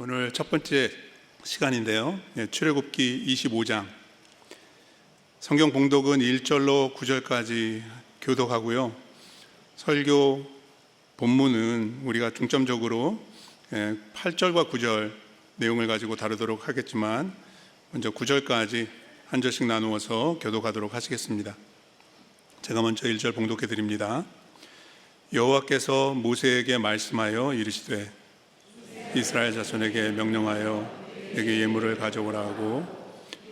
오늘 첫 번째 시간인데요. 출애굽기 25장 성경 봉독은 1절로 9절까지 교독하고요. 설교 본문은 우리가 중점적으로 8절과 9절 내용을 가지고 다루도록 하겠지만 먼저 9절까지 한 절씩 나누어서 교독하도록 하시겠습니다. 제가 먼저 1절 봉독해 드립니다. 여호와께서 모세에게 말씀하여 이르시되 이스라엘 자손에게 명령하여 내게 예물을 가져오라 하고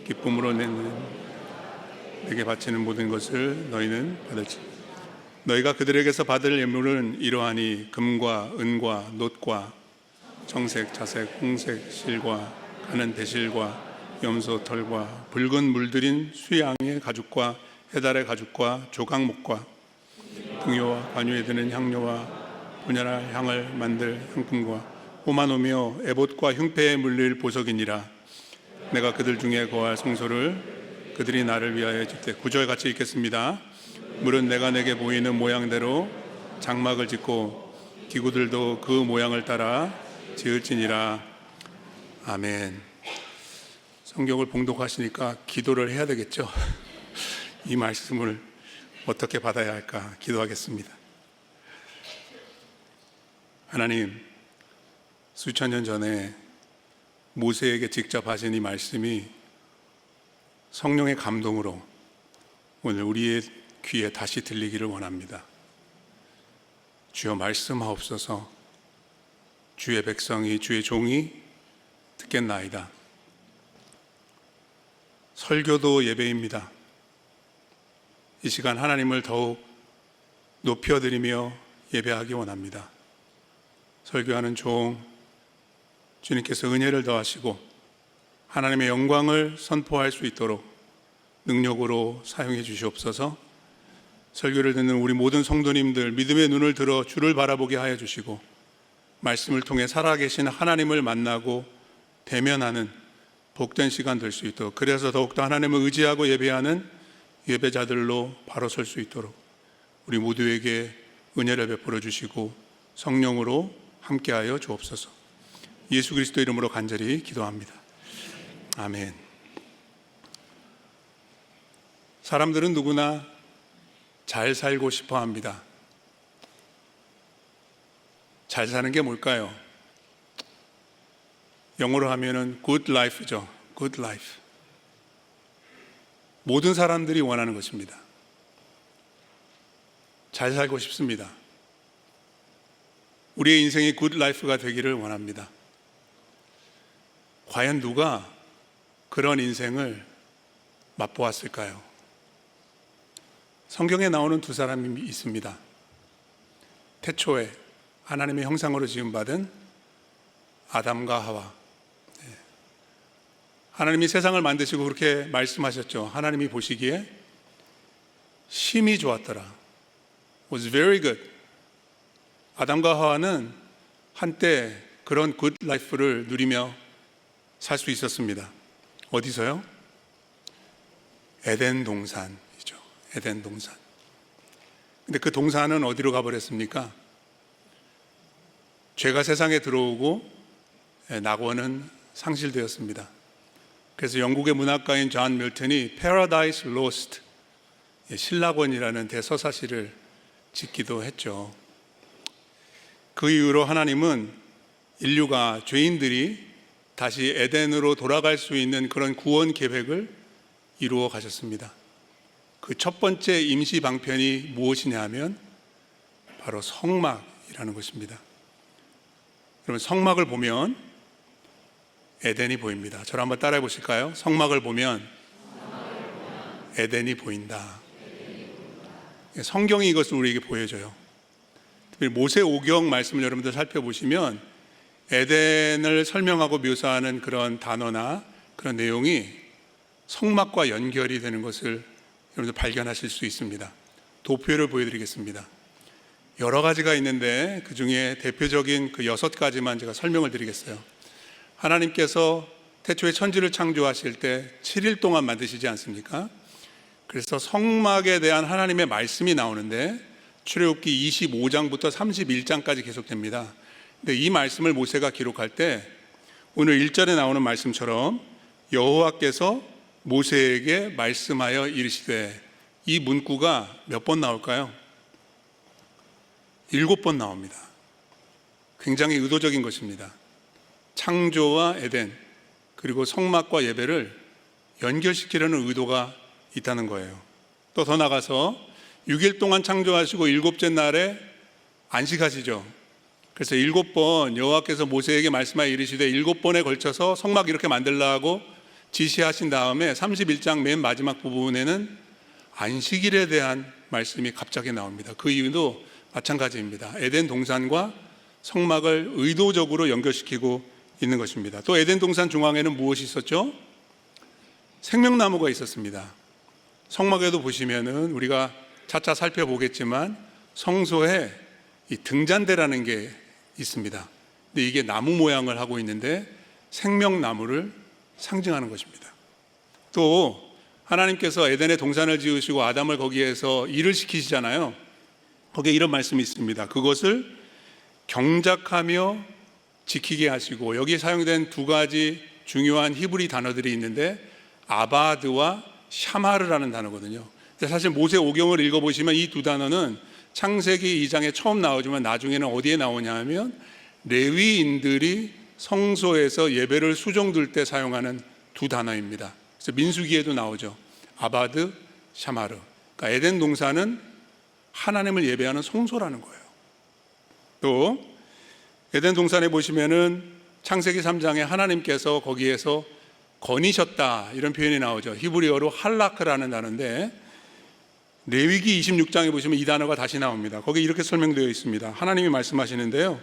기쁨으로 내게 바치는 모든 것을 너희는 받을지. 너희가 그들에게서 받을 예물은 이러하니 금과 은과 놋과 정색, 자색, 홍색 실과 가는 대실과 염소 털과 붉은 물들인 수양의 가죽과 해달의 가죽과 조각목과 등효와 관유에 드는 향료와 분야나 향을 만들 향품과 호마노며 에봇과 흉패에 물릴 보석이니라. 내가 그들 중에 거할 성소를 그들이 나를 위하여 짓되. 9절 같이 읽겠습니다. 물은 내가 내게 보이는 모양대로 장막을 짓고 기구들도 그 모양을 따라 지을지니라. 아멘. 성경을 봉독하시니까 기도를 해야 되겠죠. 이 말씀을 어떻게 받아야 할까 기도하겠습니다. 하나님, 수천 년 전에 모세에게 직접 하신 이 말씀이 성령의 감동으로 오늘 우리의 귀에 다시 들리기를 원합니다. 주여 말씀하옵소서. 주의 백성이, 주의 종이 듣겠나이다. 설교도 예배입니다. 이 시간 하나님을 더욱 높여드리며 예배하기 원합니다. 설교하는 종 주님께서 은혜를 더하시고 하나님의 영광을 선포할 수 있도록 능력으로 사용해 주시옵소서. 설교를 듣는 우리 모든 성도님들 믿음의 눈을 들어 주를 바라보게 하여 주시고 말씀을 통해 살아계신 하나님을 만나고 대면하는 복된 시간 될 수 있도록, 그래서 더욱더 하나님을 의지하고 예배하는 예배자들로 바로 설 수 있도록 우리 모두에게 은혜를 베풀어 주시고 성령으로 함께하여 주옵소서. 예수 그리스도 이름으로 간절히 기도합니다. 아멘. 사람들은 누구나 잘 살고 싶어 합니다. 잘 사는 게 뭘까요? 영어로 하면은 good life죠. good life. 모든 사람들이 원하는 것입니다. 잘 살고 싶습니다. 우리의 인생이 good life가 되기를 원합니다. 과연 누가 그런 인생을 맛보았을까요? 성경에 나오는 두 사람이 있습니다. 태초에 하나님의 형상으로 지음받은 아담과 하와. 하나님이 세상을 만드시고 그렇게 말씀하셨죠. 하나님이 보시기에 심히 좋았더라. was very good. 아담과 하와는 한때 그런 good life를 누리며 살 수 있었습니다. 어디서요? 에덴 동산이죠. 에덴 동산. 근데 그 동산은 어디로 가버렸습니까? 죄가 세상에 들어오고 낙원은 상실되었습니다. 그래서 영국의 문학가인 존 밀턴이 Paradise Lost, 신락원이라는 대서사시를 짓기도 했죠. 그 이후로 하나님은 인류가, 죄인들이 다시 에덴으로 돌아갈 수 있는 그런 구원 계획을 이루어 가셨습니다. 그 첫 번째 임시 방편이 무엇이냐 하면 바로 성막이라는 것입니다. 그러면 성막을 보면 에덴이 보입니다. 저를 한번 따라해 보실까요? 성막을 보면 에덴이 보인다. 성경이 이것을 우리에게 보여줘요. 특별히 모세오경 말씀을 여러분들 살펴보시면 에덴을 설명하고 묘사하는 그런 단어나 그런 내용이 성막과 연결이 되는 것을 여러분들 발견하실 수 있습니다. 도표를 보여드리겠습니다. 여러 가지가 있는데 그 중에 대표적인 그 6가지만 제가 설명을 드리겠어요. 하나님께서 태초에 천지를 창조하실 때 7일 동안 만드시지 않습니까? 그래서 성막에 대한 하나님의 말씀이 나오는데 출애굽기 25장부터 31장까지 계속됩니다. 근데 이 말씀을 모세가 기록할 때 오늘 1절에 나오는 말씀처럼 여호와께서 모세에게 말씀하여 이르시되, 이 문구가 몇 번 나올까요? 7번 나옵니다. 굉장히 의도적인 것입니다. 창조와 에덴, 그리고 성막과 예배를 연결시키려는 의도가 있다는 거예요. 또 더 나가서 6일 동안 창조하시고 7째 날에 안식하시죠. 그래서 7번 여호와께서 모세에게 말씀하여 이르시되 7번에 걸쳐서 성막 이렇게 만들라고 지시하신 다음에 31장 맨 마지막 부분에는 안식일에 대한 말씀이 갑자기 나옵니다. 그 이유도 마찬가지입니다. 에덴 동산과 성막을 의도적으로 연결시키고 있는 것입니다. 또 에덴 동산 중앙에는 무엇이 있었죠? 생명나무가 있었습니다. 성막에도 보시면은 우리가 차차 살펴보겠지만 성소에 이 등잔대라는 게 있습니다. 근데 이게 나무 모양을 하고 있는데 생명나무를 상징하는 것입니다. 또 하나님께서 에덴에 동산을 지으시고 아담을 거기에서 일을 시키시잖아요. 거기에 이런 말씀이 있습니다. 그것을 경작하며 지키게 하시고, 여기에 사용된 두 가지 중요한 히브리 단어들이 있는데 아바드와 샤마르라는 단어거든요. 근데 사실 모세 오경을 읽어보시면 이 두 단어는 창세기 2장에 처음 나오지만 나중에는 어디에 나오냐 하면 레위인들이 성소에서 예배를 수종들 때 사용하는 두 단어입니다. 그래서 민수기에도 나오죠. 아바드, 샤마르. 그러니까 에덴 동산은 하나님을 예배하는 성소라는 거예요. 또 에덴 동산에 보시면은 창세기 3장에 하나님께서 거기에서 거니셨다 이런 표현이 나오죠. 히브리어로 할라크라는 단어인데 레위기 26장에 보시면 이 단어가 다시 나옵니다. 거기 이렇게 설명되어 있습니다. 하나님이 말씀하시는데요,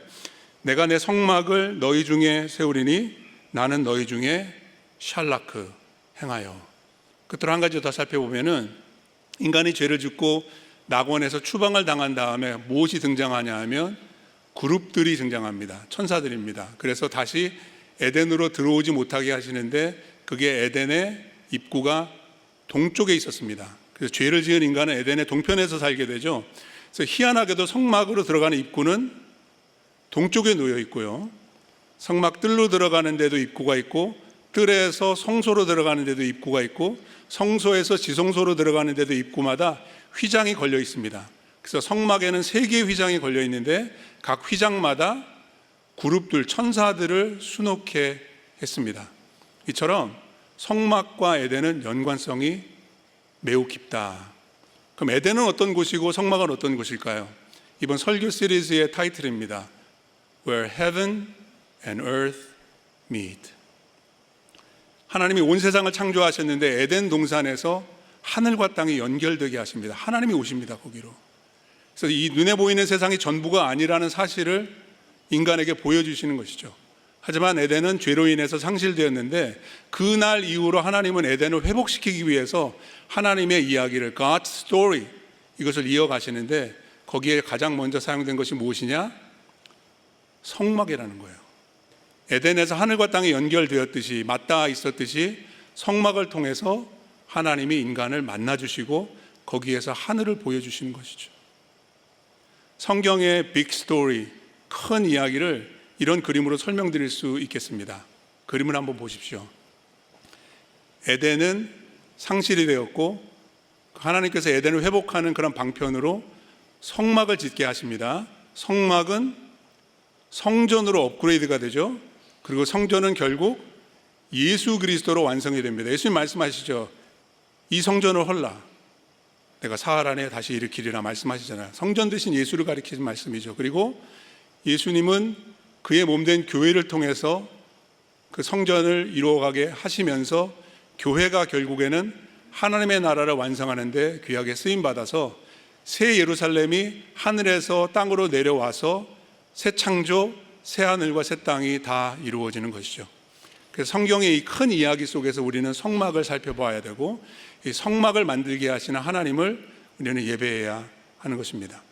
내가 내 성막을 너희 중에 세우리니 나는 너희 중에 샬라크 행하여. 끝으로 한 가지 더 살펴보면은 인간이 죄를 짓고 낙원에서 추방을 당한 다음에 무엇이 등장하냐 하면 그룹들이 등장합니다. 천사들입니다. 그래서 다시 에덴으로 들어오지 못하게 하시는데 그게 에덴의 입구가 동쪽에 있었습니다. 그래서 죄를 지은 인간은 에덴의 동편에서 살게 되죠. 그래서 희한하게도 성막으로 들어가는 입구는 동쪽에 놓여 있고요, 성막 뜰로 들어가는 데도 입구가 있고, 뜰에서 성소로 들어가는 데도 입구가 있고, 성소에서 지성소로 들어가는 데도 입구마다 휘장이 걸려 있습니다. 그래서 성막에는 3개의 휘장이 걸려 있는데 각 휘장마다 그룹들, 천사들을 수놓게 했습니다. 이처럼 성막과 에덴은 연관성이 매우 깊다. 그럼 에덴은 어떤 곳이고 성막은 어떤 곳일까요? 이번 설교 시리즈의 타이틀입니다. Where Heaven and Earth Meet. 하나님이 온 세상을 창조하셨는데 에덴 동산에서 하늘과 땅이 연결되게 하십니다. 하나님이 오십니다, 거기로. 그래서 이 눈에 보이는 세상이 전부가 아니라는 사실을 인간에게 보여주시는 것이죠. 하지만 에덴은 죄로 인해서 상실되었는데 그날 이후로 하나님은 에덴을 회복시키기 위해서 하나님의 이야기를 God's story, 이것을 이어가시는데 거기에 가장 먼저 사용된 것이 무엇이냐? 성막이라는 거예요. 에덴에서 하늘과 땅이 연결되었듯이, 맞닿아 있었듯이 성막을 통해서 하나님이 인간을 만나주시고 거기에서 하늘을 보여주시는 것이죠. 성경의 빅 스토리, 큰 이야기를 이런 그림으로 설명드릴 수 있겠습니다. 그림을 한번 보십시오. 에덴은 상실이 되었고 하나님께서 에덴을 회복하는 그런 방편으로 성막을 짓게 하십니다. 성막은 성전으로 업그레이드가 되죠. 그리고 성전은 결국 예수 그리스도로 완성이 됩니다. 예수님 말씀하시죠. 이 성전을 헐라, 내가 사흘 안에 다시 일으키리라 말씀하시잖아요. 성전 대신 예수를 가리키는 말씀이죠. 그리고 예수님은 그의 몸된 교회를 통해서 그 성전을 이루어가게 하시면서 교회가 결국에는 하나님의 나라를 완성하는데 귀하게 쓰임받아서 새 예루살렘이 하늘에서 땅으로 내려와서 새 창조, 새 하늘과 새 땅이 다 이루어지는 것이죠. 그래서 성경의 이 큰 이야기 속에서 우리는 성막을 살펴봐야 되고, 이 성막을 만들게 하시는 하나님을 우리는 예배해야 하는 것입니다.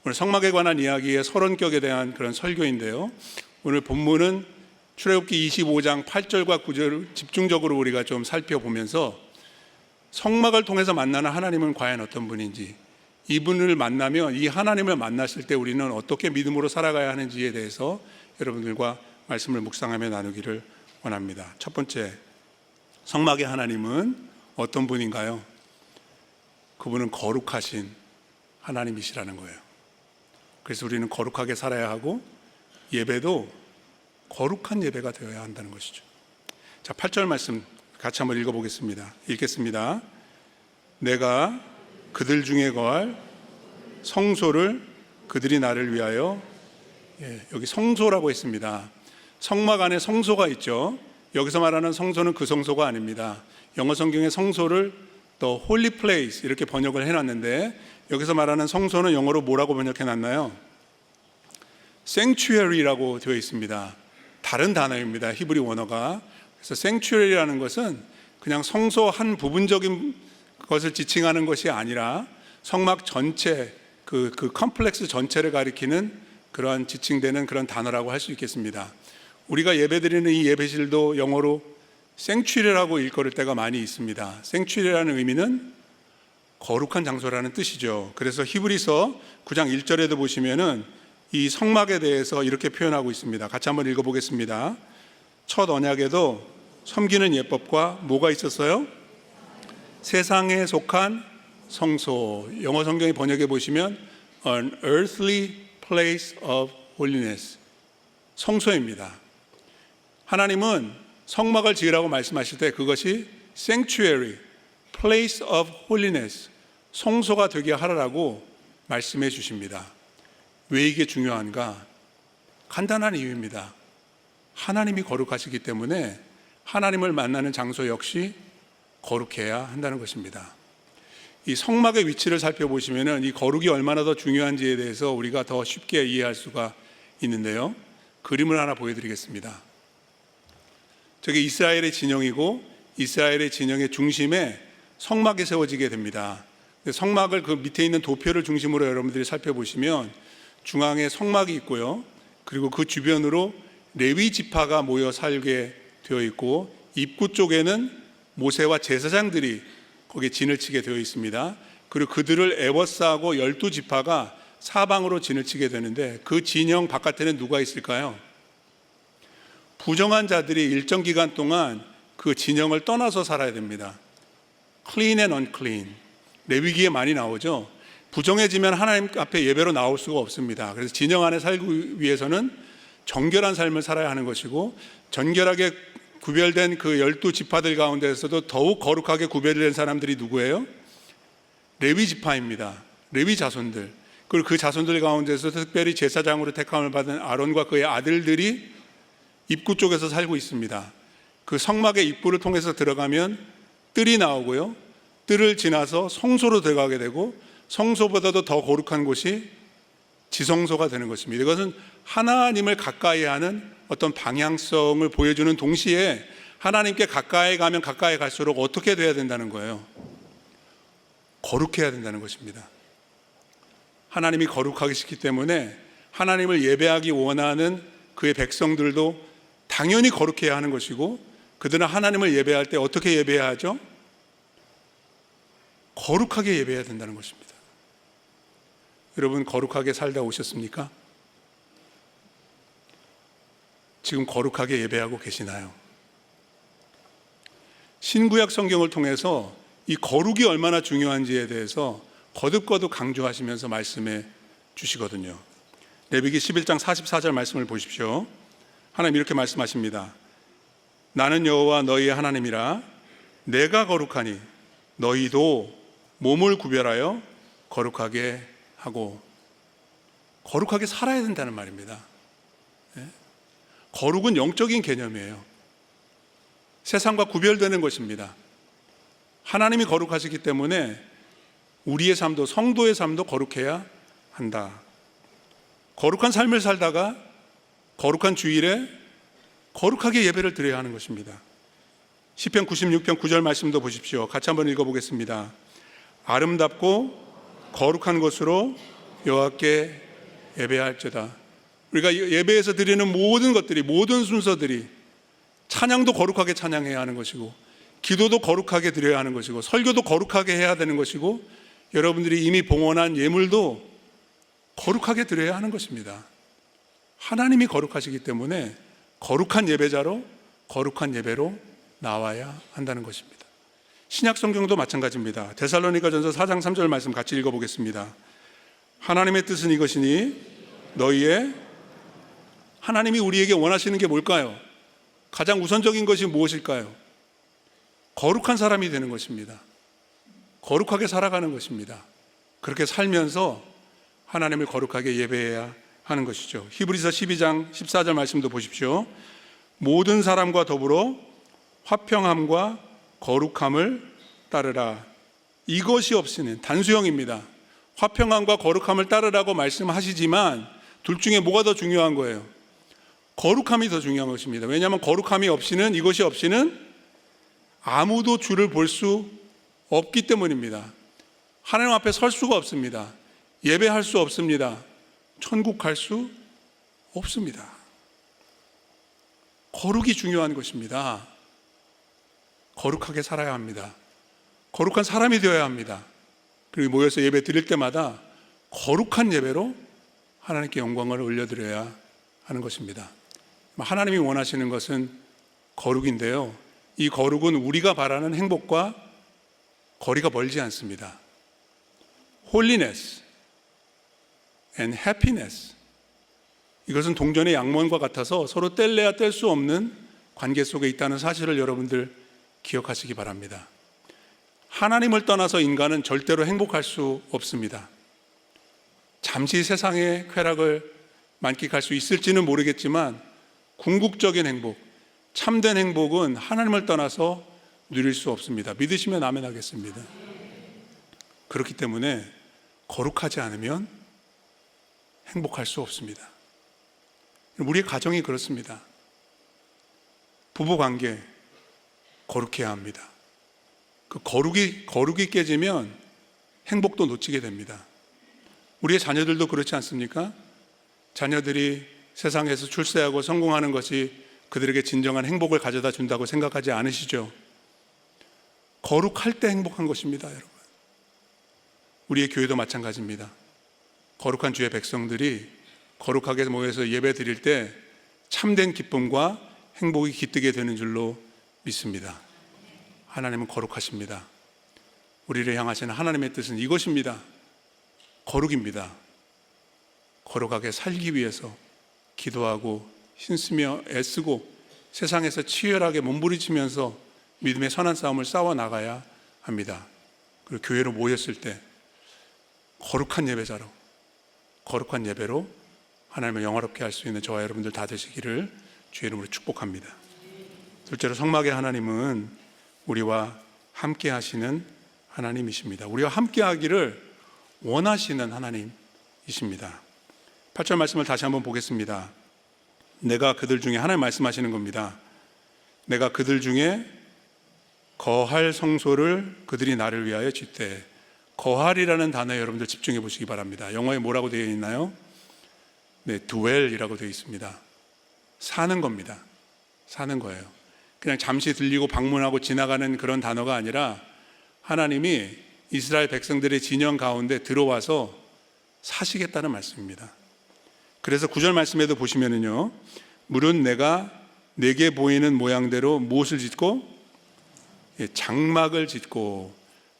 오늘 성막에 관한 이야기의 서론격에 대한 그런 설교인데요, 오늘 본문은 출애굽기 25장 8절과 9절을 집중적으로 우리가 좀 살펴보면서 성막을 통해서 만나는 하나님은 과연 어떤 분인지, 이분을 만나면, 이 하나님을 만났을 때 우리는 어떻게 믿음으로 살아가야 하는지에 대해서 여러분들과 말씀을 묵상하며 나누기를 원합니다. 첫 번째, 성막의 하나님은 어떤 분인가요? 그분은 거룩하신 하나님이시라는 거예요. 그래서 우리는 거룩하게 살아야 하고 예배도 거룩한 예배가 되어야 한다는 것이죠. 자, 8절 말씀 같이 한번 읽어보겠습니다. 읽겠습니다. 내가 그들 중에 거할 성소를 그들이 나를 위하여, 여기 성소라고 했습니다. 성막 안에 성소가 있죠. 여기서 말하는 성소는 그 성소가 아닙니다. 영어 성경에 성소를 The Holy Place 이렇게 번역을 해놨는데, 여기서 말하는 성소는 영어로 뭐라고 번역해놨나요? Sanctuary라고 되어 있습니다. 다른 단어입니다. 히브리 원어가. 그래서 Sanctuary라는 것은 그냥 성소 한 부분적인 것을 지칭하는 것이 아니라 성막 전체, 그 컴플렉스 전체를 가리키는 그러한 지칭되는 그런 단어라고 할 수 있겠습니다. 우리가 예배드리는 이 예배실도 영어로 생츄리라고 일컬을 때가 많이 있습니다. 생츄리라는 의미는 거룩한 장소라는 뜻이죠. 그래서 히브리서 9장 1절에도 보시면은 이 성막에 대해서 이렇게 표현하고 있습니다. 같이 한번 읽어보겠습니다. 첫 언약에도 섬기는 예법과 뭐가 있었어요? 세상에 속한 성소. 영어 성경의 번역에 보시면 An earthly place of holiness. 성소입니다. 하나님은 성막을 지으라고 말씀하실 때 그것이 sanctuary, place of holiness, 성소가 되게 하라고 말씀해 주십니다. 왜 이게 중요한가? 간단한 이유입니다. 하나님이 거룩하시기 때문에 하나님을 만나는 장소 역시 거룩해야 한다는 것입니다. 이 성막의 위치를 살펴보시면 이 거룩이 얼마나 더 중요한지에 대해서 우리가 더 쉽게 이해할 수가 있는데요. 그림을 하나 보여드리겠습니다. 저게 이스라엘의 진영이고 이스라엘의 진영의 중심에 성막이 세워지게 됩니다. 성막을 그 밑에 있는 도표를 중심으로 여러분들이 살펴보시면 중앙에 성막이 있고요. 그리고 그 주변으로 레위 지파가 모여 살게 되어 있고 입구 쪽에는 모세와 제사장들이 거기에 진을 치게 되어 있습니다. 그리고 그들을 에워싸고 12지파가 사방으로 진을 치게 되는데 그 진영 바깥에는 누가 있을까요? 부정한 자들이 일정 기간 동안 그 진영을 떠나서 살아야 됩니다. Clean and unclean. 레위기에 많이 나오죠. 부정해지면 하나님 앞에 예배로 나올 수가 없습니다. 그래서 진영 안에 살기 위해서는 정결한 삶을 살아야 하는 것이고, 정결하게 구별된 그 12지파들 가운데서도 더욱 거룩하게 구별된 사람들이 누구예요? 레위 지파입니다. 레위 자손들. 그리고 그 자손들 가운데서 특별히 제사장으로 택함을 받은 아론과 그의 아들들이 입구 쪽에서 살고 있습니다. 그 성막의 입구를 통해서 들어가면 뜰이 나오고요. 뜰을 지나서 성소로 들어가게 되고, 성소보다도 더 거룩한 곳이 지성소가 되는 것입니다. 이것은 하나님을 가까이 하는 어떤 방향성을 보여주는 동시에 하나님께 가까이 가면 가까이 갈수록 어떻게 돼야 된다는 거예요? 거룩해야 된다는 것입니다. 하나님이 거룩하시기 때문에 하나님을 예배하기 원하는 그의 백성들도 당연히 거룩해야 하는 것이고, 그들은 하나님을 예배할 때 어떻게 예배해야 하죠? 거룩하게 예배해야 된다는 것입니다. 여러분, 거룩하게 살다 오셨습니까? 지금 거룩하게 예배하고 계시나요? 신구약 성경을 통해서 이 거룩이 얼마나 중요한지에 대해서 거듭거듭 강조하시면서 말씀해 주시거든요. 레위기 11장 44절 말씀을 보십시오. 하나님 이렇게 말씀하십니다. 나는 여호와 너희의 하나님이라. 내가 거룩하니 너희도 몸을 구별하여 거룩하게 하고. 거룩하게 살아야 된다는 말입니다. 거룩은 영적인 개념이에요. 세상과 구별되는 것입니다. 하나님이 거룩하시기 때문에 우리의 삶도, 성도의 삶도 거룩해야 한다. 거룩한 삶을 살다가 거룩한 주일에 거룩하게 예배를 드려야 하는 것입니다. 시편 96편 9절 말씀도 보십시오. 같이 한번 읽어보겠습니다. 아름답고 거룩한 것으로 여호와께 예배할지어다. 우리가 예배에서 드리는 모든 것들이, 모든 순서들이 찬양도 거룩하게 찬양해야 하는 것이고, 기도도 거룩하게 드려야 하는 것이고, 설교도 거룩하게 해야 되는 것이고, 여러분들이 이미 봉헌한 예물도 거룩하게 드려야 하는 것입니다. 하나님이 거룩하시기 때문에 거룩한 예배자로 거룩한 예배로 나와야 한다는 것입니다. 신약 성경도 마찬가지입니다. 데살로니가전서 4장 3절 말씀 같이 읽어보겠습니다. 하나님의 뜻은 이것이니 너희의, 하나님이 우리에게 원하시는 게 뭘까요? 가장 우선적인 것이 무엇일까요? 거룩한 사람이 되는 것입니다. 거룩하게 살아가는 것입니다. 그렇게 살면서 하나님을 거룩하게 예배해야 하는 것이죠. 히브리서 12장 14절 말씀도 보십시오. 모든 사람과 더불어 화평함과 거룩함을 따르라. 이것이 없이는, 단수형입니다. 화평함과 거룩함을 따르라고 말씀하시지만 둘 중에 뭐가 더 중요한 거예요? 거룩함이 더 중요한 것입니다. 왜냐하면 거룩함이 없이는, 이것이 없이는 아무도 주를 볼 수 없기 때문입니다. 하나님 앞에 설 수가 없습니다. 예배할 수 없습니다. 천국 갈 수 없습니다. 거룩이 중요한 것입니다. 거룩하게 살아야 합니다. 거룩한 사람이 되어야 합니다. 그리고 모여서 예배 드릴 때마다 거룩한 예배로 하나님께 영광을 올려드려야 하는 것입니다. 하나님이 원하시는 것은 거룩인데요, 이 거룩은 우리가 바라는 행복과 거리가 멀지 않습니다. Holiness and happiness, 이것은 동전의 양면과 같아서 서로 뗄래야 뗄 수 없는 관계 속에 있다는 사실을 여러분들 기억하시기 바랍니다. 하나님을 떠나서 인간은 절대로 행복할 수 없습니다. 잠시 세상의 쾌락을 만끽할 수 있을지는 모르겠지만 궁극적인 행복, 참된 행복은 하나님을 떠나서 누릴 수 없습니다. 믿으시면 아멘 하겠습니다. 그렇기 때문에 거룩하지 않으면 행복할 수 없습니다. 우리의 가정이 그렇습니다. 부부관계 거룩해야 합니다. 그 거룩이 깨지면 행복도 놓치게 됩니다. 우리의 자녀들도 그렇지 않습니까? 자녀들이 세상에서 출세하고 성공하는 것이 그들에게 진정한 행복을 가져다 준다고 생각하지 않으시죠? 거룩할 때 행복한 것입니다, 여러분. 우리의 교회도 마찬가지입니다. 거룩한 주의 백성들이 거룩하게 모여서 예배 드릴 때 참된 기쁨과 행복이 깃들게 되는 줄로 믿습니다. 하나님은 거룩하십니다. 우리를 향하시는 하나님의 뜻은 이것입니다. 거룩입니다. 거룩하게 살기 위해서 기도하고 힘쓰며 애쓰고 세상에서 치열하게 몸부림치면서 믿음의 선한 싸움을 싸워 나가야 합니다. 그리고 교회로 모였을 때 거룩한 예배자로, 거룩한 예배로 하나님을 영화롭게 할 수 있는 저와 여러분들 다 되시기를 주의 이름으로 축복합니다. 둘째로, 성막의 하나님은 우리와 함께 하시는 하나님이십니다. 우리와 함께 하기를 원하시는 하나님이십니다. 8절 말씀을 다시 한번 보겠습니다. 내가 그들 중에, 하나님 말씀하시는 겁니다. 내가 그들 중에 거할 성소를 그들이 나를 위하여 짓되. 거할이라는 단어에 여러분들 집중해 보시기 바랍니다. 영어에 뭐라고 되어 있나요? 네, dwell이라고 되어 있습니다. 사는 겁니다. 사는 거예요. 그냥 잠시 들리고 방문하고 지나가는 그런 단어가 아니라 하나님이 이스라엘 백성들의 진영 가운데 들어와서 사시겠다는 말씀입니다. 그래서 9절 말씀에도 보시면은요, 물은 내가 내게 보이는 모양대로 무엇을 짓고? 장막을 짓고.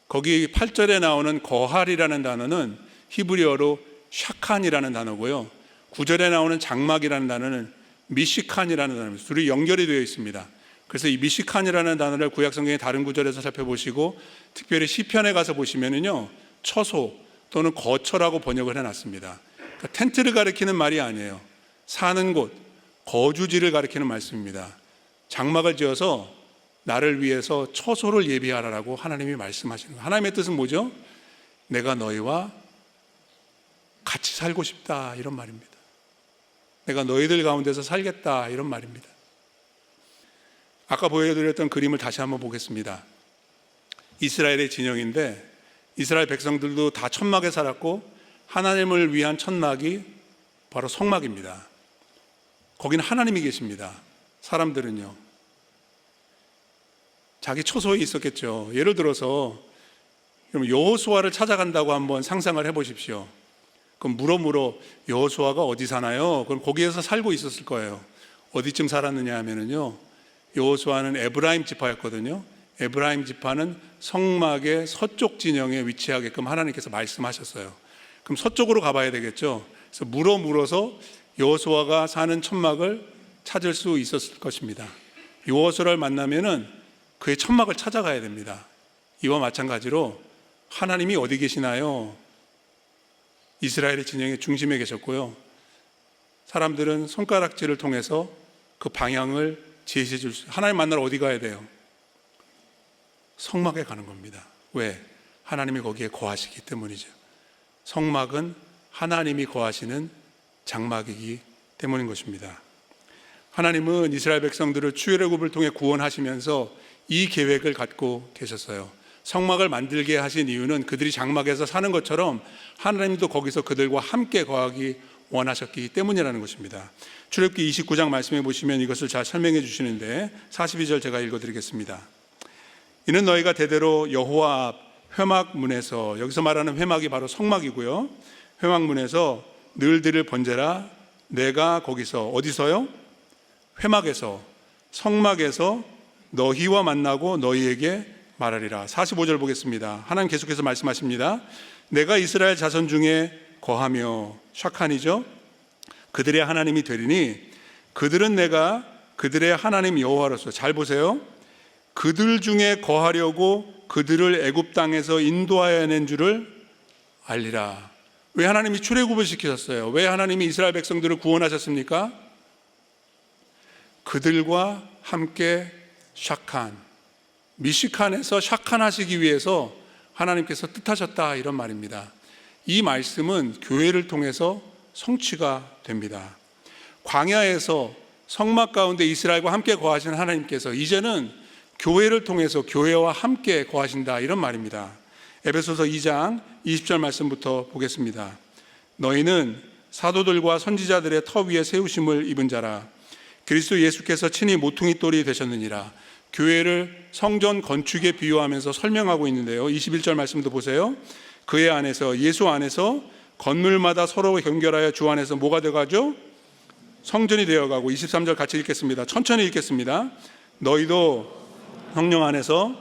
거기 8절에 나오는 거할이라는 단어는 히브리어로 샤칸이라는 단어고요, 9절에 나오는 장막이라는 단어는 미시칸이라는 단어입니다. 둘이 연결이 되어 있습니다. 그래서 이 미시칸이라는 단어를 구약성경의 다른 구절에서 살펴보시고 특별히 시편에 가서 보시면은요, 처소 또는 거처라고 번역을 해놨습니다. 그러니까 텐트를 가리키는 말이 아니에요. 사는 곳, 거주지를 가리키는 말씀입니다. 장막을 지어서 나를 위해서 처소를 예비하라라고 하나님이 말씀하시는 거예요. 하나님의 뜻은 뭐죠? 내가 너희와 같이 살고 싶다, 이런 말입니다. 내가 너희들 가운데서 살겠다, 이런 말입니다. 아까 보여드렸던 그림을 다시 한번 보겠습니다. 이스라엘의 진영인데 이스라엘 백성들도 다 천막에 살았고 하나님을 위한 천막이 바로 성막입니다. 거기는 하나님이 계십니다. 사람들은요, 자기 처소에 있었겠죠. 예를 들어서 여호수아를 찾아간다고 한번 상상을 해보십시오. 그럼 물어 여호수아가 어디 사나요? 그럼 거기에서 살고 있었을 거예요. 어디쯤 살았느냐 하면은요, 여호수아는 에브라임 지파였거든요. 에브라임 지파는 성막의 서쪽 진영에 위치하게끔 하나님께서 말씀하셨어요. 그럼 서쪽으로 가봐야 되겠죠. 그래서 물어서 여호수아가 사는 천막을 찾을 수 있었을 것입니다. 여호수아를 만나면은 그의 천막을 찾아가야 됩니다. 이와 마찬가지로 하나님이 어디 계시나요? 이스라엘의 진영의 중심에 계셨고요. 사람들은 손가락질을 통해서 그 방향을 제시해 줄 수, 하나님 만나러 어디 가야 돼요? 성막에 가는 겁니다. 왜? 하나님이 거기에 거하시기 때문이죠. 성막은 하나님이 거하시는 장막이기 때문인 것입니다. 하나님은 이스라엘 백성들을 출애굽을 통해 구원하시면서 이 계획을 갖고 계셨어요. 성막을 만들게 하신 이유는 그들이 장막에서 사는 것처럼 하나님도 거기서 그들과 함께 거하기 원하셨기 때문이라는 것입니다. 출애굽기 29장 말씀해 보시면 이것을 잘 설명해 주시는데 42절 제가 읽어드리겠습니다. 이는 너희가 대대로 여호와 앞 회막문에서, 여기서 말하는 회막이 바로 성막이고요, 회막문에서 늘들을 번제라. 내가 거기서, 어디서요? 회막에서, 성막에서 너희와 만나고 너희에게 말하리라. 45절 보겠습니다. 하나님 계속해서 말씀하십니다. 내가 이스라엘 자손 중에 거하며, 샤칸이죠, 그들의 하나님이 되리니 그들은 내가 그들의 하나님 여호와로서, 잘 보세요, 그들 중에 거하려고 그들을 애굽 땅에서 인도하여 낸 줄을 알리라. 왜 하나님이 출애굽을 시키셨어요? 왜 하나님이 이스라엘 백성들을 구원하셨습니까? 그들과 함께 샤칸, 미시칸에서 샤칸하시기 위해서 하나님께서 뜻하셨다, 이런 말입니다. 이 말씀은 교회를 통해서 성취가 됩니다. 광야에서 성막 가운데 이스라엘과 함께 거하시는 하나님께서 이제는 교회를 통해서 교회와 함께 거하신다, 이런 말입니다. 에베소서 2장 20절 말씀부터 보겠습니다. 너희는 사도들과 선지자들의 터 위에 세우심을 입은 자라. 그리스도 예수께서 친히 모퉁이 돌이 되셨느니라. 교회를 성전 건축에 비유하면서 설명하고 있는데요, 21절 말씀도 보세요. 그의 안에서, 예수 안에서 건물마다 서로 연결하여 주 안에서 뭐가 되어가죠? 성전이 되어가고. 23절 같이 읽겠습니다. 천천히 읽겠습니다. 너희도 성령 안에서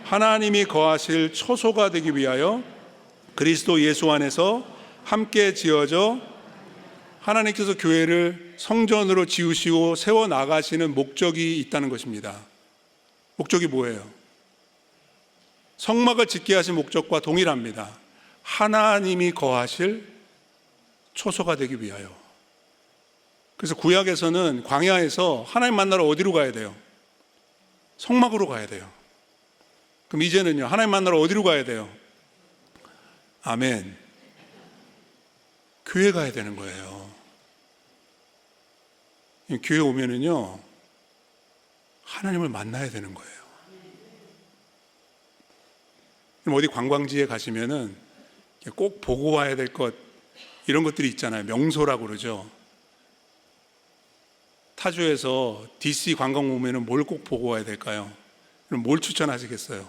하나님이 거하실 처소가 되기 위하여 그리스도 예수 안에서 함께 지어져, 하나님께서 교회를 성전으로 지으시고 세워나가시는 목적이 있다는 것입니다. 목적이 뭐예요? 성막을 짓게 하신 목적과 동일합니다. 하나님이 거하실 처소가 되기 위하여. 그래서 구약에서는 광야에서 하나님 만나러 어디로 가야 돼요? 성막으로 가야 돼요. 그럼 이제는요, 하나님 만나러 어디로 가야 돼요? 아멘. 교회 가야 되는 거예요. 교회 오면은요, 하나님을 만나야 되는 거예요. 그럼 어디 관광지에 가시면은 꼭 보고 와야 될 것, 이런 것들이 있잖아요. 명소라고 그러죠. 타주에서 DC 관광 오면은 뭘 꼭 보고 와야 될까요? 그럼 뭘 추천하시겠어요?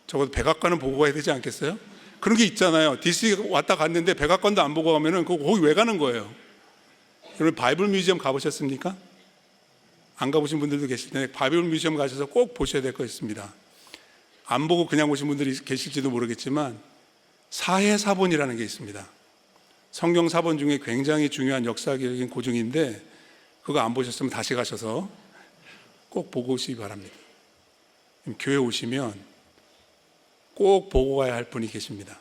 적어도 백악관은 보고 가야 되지 않겠어요? 그런 게 있잖아요. DC 왔다 갔는데 백악관도 안 보고 가면은 거기 왜 가는 거예요? 여러분 바이블 뮤지엄 가보셨습니까? 안 가보신 분들도 계실 텐데 바이블 뮤지엄 가셔서 꼭 보셔야 될 거 있습니다. 안 보고 그냥 오신 분들이 계실지도 모르겠지만 사해사본이라는 게 있습니다. 성경 사본 중에 굉장히 중요한 역사적인 고증인데 그거 안 보셨으면 다시 가셔서 꼭 보고 오시기 바랍니다. 교회 오시면 꼭 보고 가야 할 분이 계십니다.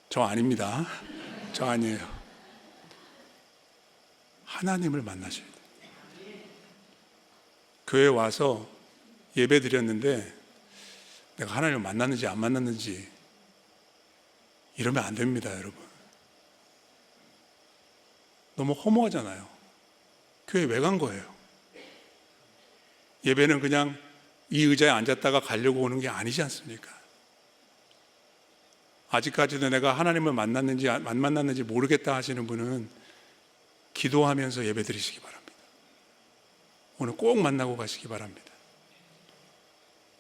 저 아닙니다. 저 아니에요. 하나님을 만나셔야 돼요. 교회 와서 예배 드렸는데 내가 하나님을 만났는지 안 만났는지 이러면 안 됩니다, 여러분. 너무 허무하잖아요. 교회 왜 간 거예요? 예배는 그냥 이 의자에 앉았다가 가려고 오는 게 아니지 않습니까? 아직까지도 내가 하나님을 만났는지 안 만났는지 모르겠다 하시는 분은 기도하면서 예배 드리시기 바랍니다. 오늘 꼭 만나고 가시기 바랍니다.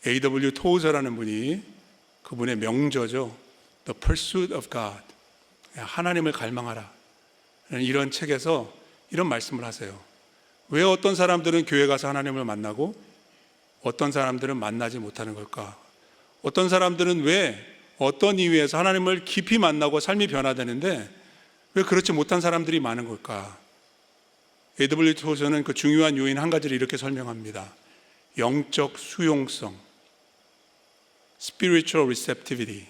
A.W. 토우저라는 분이, 그분의 명저죠, The Pursuit of God, 하나님을 갈망하라, 이런 책에서 이런 말씀을 하세요. 왜 어떤 사람들은 교회 가서 하나님을 만나고 어떤 사람들은 만나지 못하는 걸까? 어떤 사람들은 왜 어떤 이유에서 하나님을 깊이 만나고 삶이 변화되는데 왜 그렇지 못한 사람들이 많은 걸까? A.W. 토저는 그 중요한 요인 한 가지를 이렇게 설명합니다. 영적 수용성, spiritual receptivity.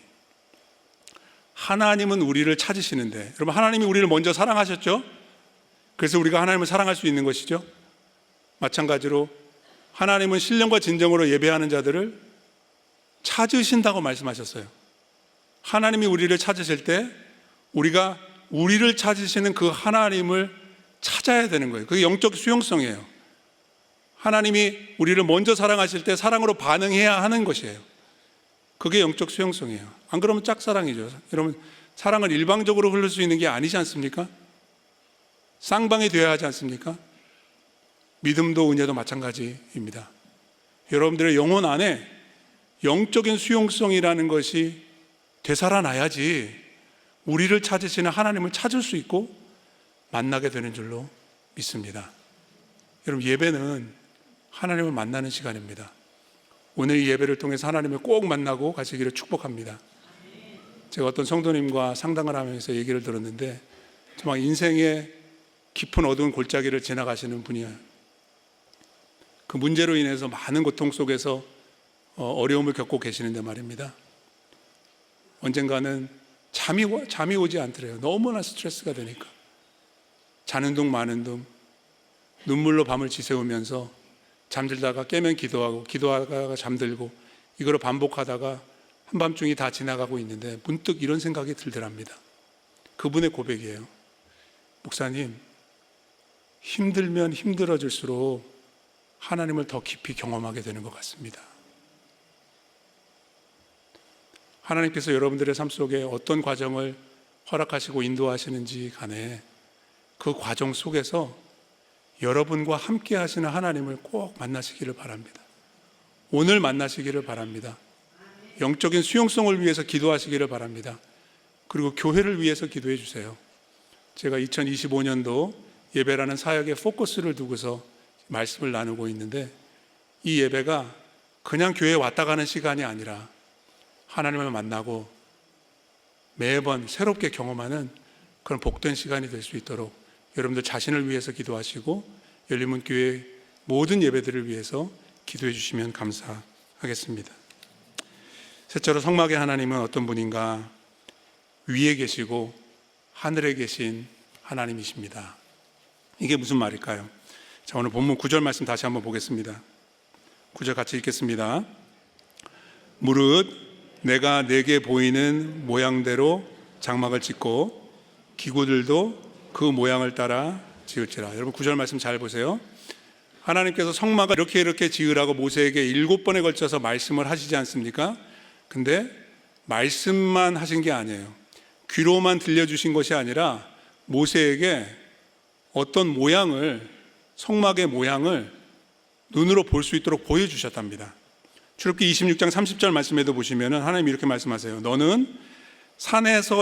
하나님은 우리를 찾으시는데, 여러분, 하나님이 우리를 먼저 사랑하셨죠? 그래서 우리가 하나님을 사랑할 수 있는 것이죠. 마찬가지로 하나님은 신령과 진정으로 예배하는 자들을 찾으신다고 말씀하셨어요. 하나님이 우리를 찾으실 때 우리가 우리를 찾으시는 그 하나님을 찾아야 되는 거예요. 그게 영적 수용성이에요. 하나님이 우리를 먼저 사랑하실 때 사랑으로 반응해야 하는 것이에요. 그게 영적 수용성이에요. 안 그러면 짝사랑이죠. 여러분, 사랑은 일방적으로 흐를 수 있는 게 아니지 않습니까? 쌍방이 되어야 하지 않습니까? 믿음도 은혜도 마찬가지입니다. 여러분들의 영혼 안에 영적인 수용성이라는 것이 되살아나야지 우리를 찾으시는 하나님을 찾을 수 있고 만나게 되는 줄로 믿습니다. 여러분, 예배는 하나님을 만나는 시간입니다. 오늘 이 예배를 통해서 하나님을 꼭 만나고 가시기를 축복합니다. 제가 어떤 성도님과 상담을 하면서 얘기를 들었는데 정말 인생의 깊은 어두운 골짜기를 지나가시는 분이에요. 그 문제로 인해서 많은 고통 속에서 어려움을 겪고 계시는데 말입니다. 언젠가는 잠이 오지 않더래요. 너무나 스트레스가 되니까. 자는 둥 마는 둥 눈물로 밤을 지새우면서 잠들다가 깨면 기도하고 기도하다가 잠들고 이거를 반복하다가 한밤중이 다 지나가고 있는데 문득 이런 생각이 들더랍니다. 그분의 고백이에요. 목사님, 힘들면 힘들어질수록 하나님을 더 깊이 경험하게 되는 것 같습니다. 하나님께서 여러분들의 삶 속에 어떤 과정을 허락하시고 인도하시는지 간에 그 과정 속에서 여러분과 함께 하시는 하나님을 꼭 만나시기를 바랍니다. 오늘 만나시기를 바랍니다. 영적인 수용성을 위해서 기도하시기를 바랍니다. 그리고 교회를 위해서 기도해 주세요. 제가 2025년도 예배라는 사역에 포커스를 두고서 말씀을 나누고 있는데 이 예배가 그냥 교회에 왔다 가는 시간이 아니라 하나님을 만나고 매번 새롭게 경험하는 그런 복된 시간이 될 수 있도록 여러분들 자신을 위해서 기도하시고 열린문 교회 모든 예배들을 위해서 기도해 주시면 감사하겠습니다. 셋째로, 성막의 하나님은 어떤 분인가? 위에 계시고 하늘에 계신 하나님이십니다. 이게 무슨 말일까요? 자, 오늘 본문 9절 말씀 다시 한번 보겠습니다. 9절 같이 읽겠습니다. 무릇 내가 내게 보이는 모양대로 장막을 짓고 기구들도 그 모양을 따라 지을지라. 여러분 9절 말씀 잘 보세요. 하나님께서 성막을 이렇게 지으라고 모세에게 7번에 걸쳐서 말씀을 하시지 않습니까? 근데 말씀만 하신 게 아니에요. 귀로만 들려주신 것이 아니라 모세에게 어떤 모양을, 성막의 모양을 눈으로 볼 수 있도록 보여주셨답니다. 출애굽기 26장 30절 말씀에도 보시면 하나님이 이렇게 말씀하세요. 너는 산에서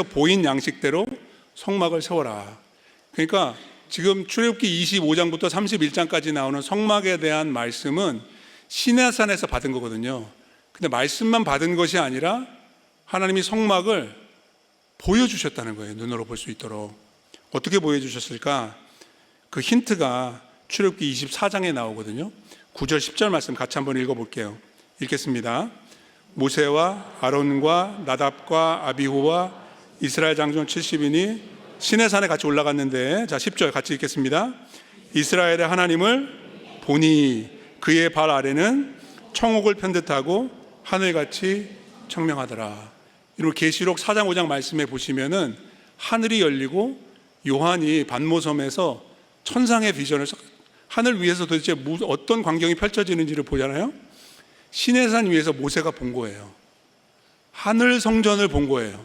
보인 양식대로 성막을 세워라. 그러니까 지금 출애굽기 25장부터 31장까지 나오는 성막에 대한 말씀은 시내산에서 받은 거거든요. 근데 말씀만 받은 것이 아니라 하나님이 성막을 보여주셨다는 거예요. 눈으로 볼 수 있도록. 어떻게 보여주셨을까? 그 힌트가 출애굽기 24장에 나오거든요. 9절 10절 말씀 같이 한번 읽어볼게요. 읽겠습니다. 모세와 아론과 나답과 아비후와 이스라엘 장정 70인이 시내산에 같이 올라갔는데, 자 10절 같이 읽겠습니다. 이스라엘의 하나님을 보니 그의 발 아래는 청옥을 편듯하고 하늘같이 청명하더라. 이런 계시록 4장 5장 말씀에 보시면은 하늘이 열리고 요한이 반모섬에서 천상의 비전을, 하늘 위에서 도대체 어떤 광경이 펼쳐지는지를 보잖아요. 시내산 위에서 모세가 본 거예요. 하늘 성전을 본 거예요.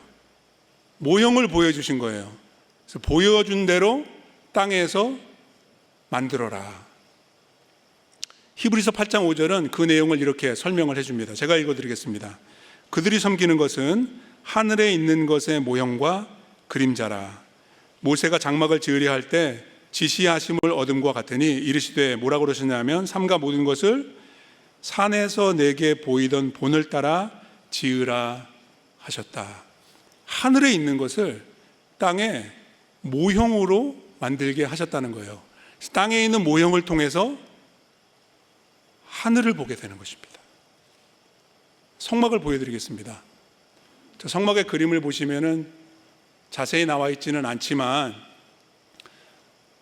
모형을 보여주신 거예요. 그래서 보여준 대로 땅에서 만들어라. 히브리서 8장 5절은 그 내용을 이렇게 설명을 해줍니다. 제가 읽어드리겠습니다. 그들이 섬기는 것은 하늘에 있는 것의 모형과 그림자라. 모세가 장막을 지으려 할 때 지시하심을 얻음과 같으니 이르시되 뭐라고 그러셨냐면 삼가 모든 것을 산에서 내게 보이던 본을 따라 지으라 하셨다. 하늘에 있는 것을 땅에 모형으로 만들게 하셨다는 거예요. 땅에 있는 모형을 통해서 하늘을 보게 되는 것입니다. 성막을 보여드리겠습니다. 저 성막의 그림을 보시면은 자세히 나와 있지는 않지만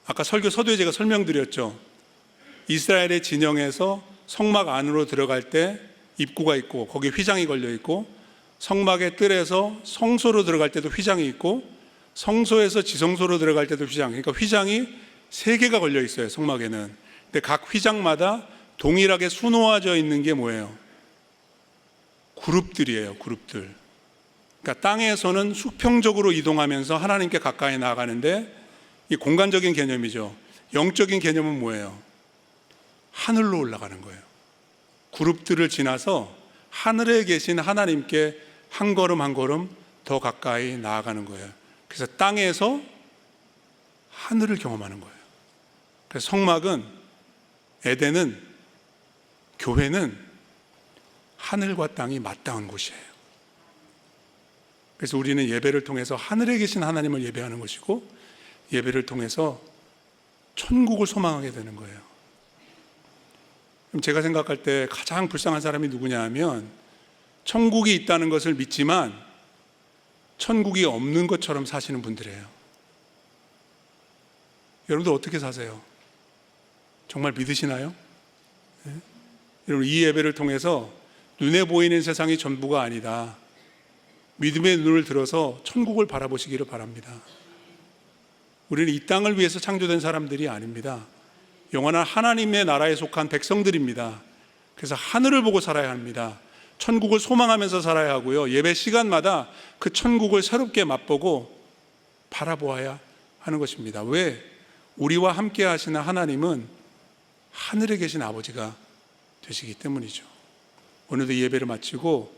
아까 설교 서두에 제가 설명드렸죠. 이스라엘의 진영에서 성막 안으로 들어갈 때 입구가 있고 거기에 휘장이 걸려 있고, 성막의 뜰에서 성소로 들어갈 때도 휘장이 있고, 성소에서 지성소로 들어갈 때도 휘장, 그러니까 휘장이 3개가 걸려 있어요, 성막에는. 근데 각 휘장마다 동일하게 수놓아져 있는 게 뭐예요? 그룹들이에요, 그룹들. 그러니까 땅에서는 수평적으로 이동하면서 하나님께 가까이 나아가는데, 이 공간적인 개념이죠. 영적인 개념은 뭐예요? 하늘로 올라가는 거예요. 그룹들을 지나서 하늘에 계신 하나님께 한 걸음 한 걸음 더 가까이 나아가는 거예요. 그래서 땅에서 하늘을 경험하는 거예요. 그래서 성막은, 에덴은, 교회는 하늘과 땅이 맞닿은 곳이에요. 그래서 우리는 예배를 통해서 하늘에 계신 하나님을 예배하는 것이고, 예배를 통해서 천국을 소망하게 되는 거예요. 그럼 제가 생각할 때 가장 불쌍한 사람이 누구냐 하면, 천국이 있다는 것을 믿지만 천국이 없는 것처럼 사시는 분들이에요. 여러분들 어떻게 사세요? 정말 믿으시나요? 네? 여러분, 이 예배를 통해서 눈에 보이는 세상이 전부가 아니다, 믿음의 눈을 들어서 천국을 바라보시기를 바랍니다. 우리는 이 땅을 위해서 창조된 사람들이 아닙니다. 영원한 하나님의 나라에 속한 백성들입니다. 그래서 하늘을 보고 살아야 합니다. 천국을 소망하면서 살아야 하고요, 예배 시간마다 그 천국을 새롭게 맛보고 바라보아야 하는 것입니다. 왜? 우리와 함께 하시는 하나님은 하늘에 계신 아버지가 되시기 때문이죠. 오늘도 예배를 마치고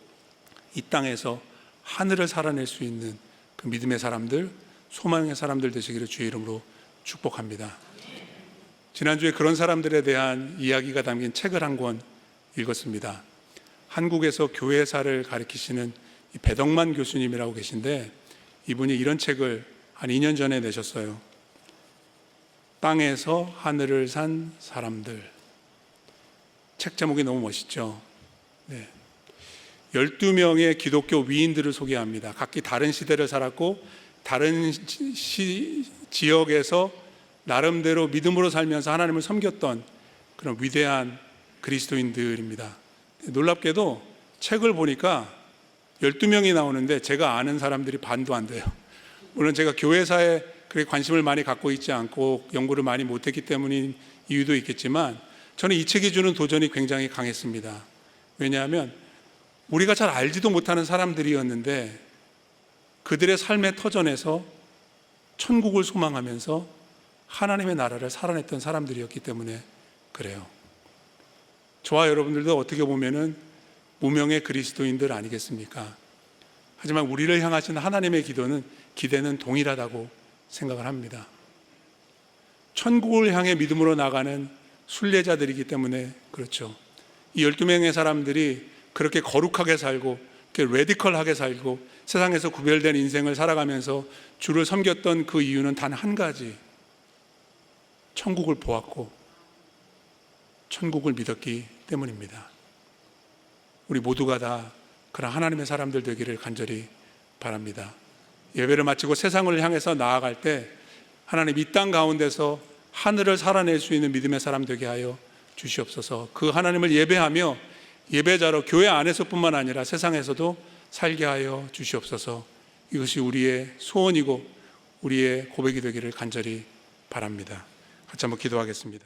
이 땅에서 하늘을 살아낼 수 있는 그 믿음의 사람들, 소망의 사람들 되시기를 주의 이름으로 축복합니다. 지난주에 그런 사람들에 대한 이야기가 담긴 책을 한 권 읽었습니다. 한국에서 교회사를 가르치시는 배덕만 교수님이라고 계신데, 이분이 이런 책을 한 2년 전에 내셨어요. 땅에서 하늘을 산 사람들. 책 제목이 너무 멋있죠. 네. 12명의 기독교 위인들을 소개합니다. 각기 다른 시대를 살았고 다른 지역에서 나름대로 믿음으로 살면서 하나님을 섬겼던 그런 위대한 그리스도인들입니다. 놀랍게도 책을 보니까 12명이 나오는데 제가 아는 사람들이 반도 안 돼요. 물론 제가 교회사에 그렇게 관심을 많이 갖고 있지 않고 연구를 많이 못했기 때문인 이유도 있겠지만, 저는 이 책이 주는 도전이 굉장히 강했습니다. 왜냐하면 우리가 잘 알지도 못하는 사람들이었는데 그들의 삶의 터전에서 천국을 소망하면서 하나님의 나라를 살아냈던 사람들이었기 때문에 그래요. 저와 여러분들도 어떻게 보면은 무명의 그리스도인들 아니겠습니까? 하지만 우리를 향하신 하나님의 기대는 동일하다고 생각을 합니다. 천국을 향해 믿음으로 나가는 순례자들이기 때문에 그렇죠. 이 12명의 사람들이 그렇게 거룩하게 살고 그렇게 레디컬하게 살고 세상에서 구별된 인생을 살아가면서 주를 섬겼던 그 이유는 단 한 가지, 천국을 보았고 천국을 믿었기 때문입니다. 우리 모두가 다 그런 하나님의 사람들 되기를 간절히 바랍니다. 예배를 마치고 세상을 향해서 나아갈 때 하나님 이 땅 가운데서 하늘을 살아낼 수 있는 믿음의 사람 되게 하여 주시옵소서. 그 하나님을 예배하며 예배자로 교회 안에서뿐만 아니라 세상에서도 살게 하여 주시옵소서. 이것이 우리의 소원이고 우리의 고백이 되기를 간절히 바랍니다. 같이 한번 기도하겠습니다.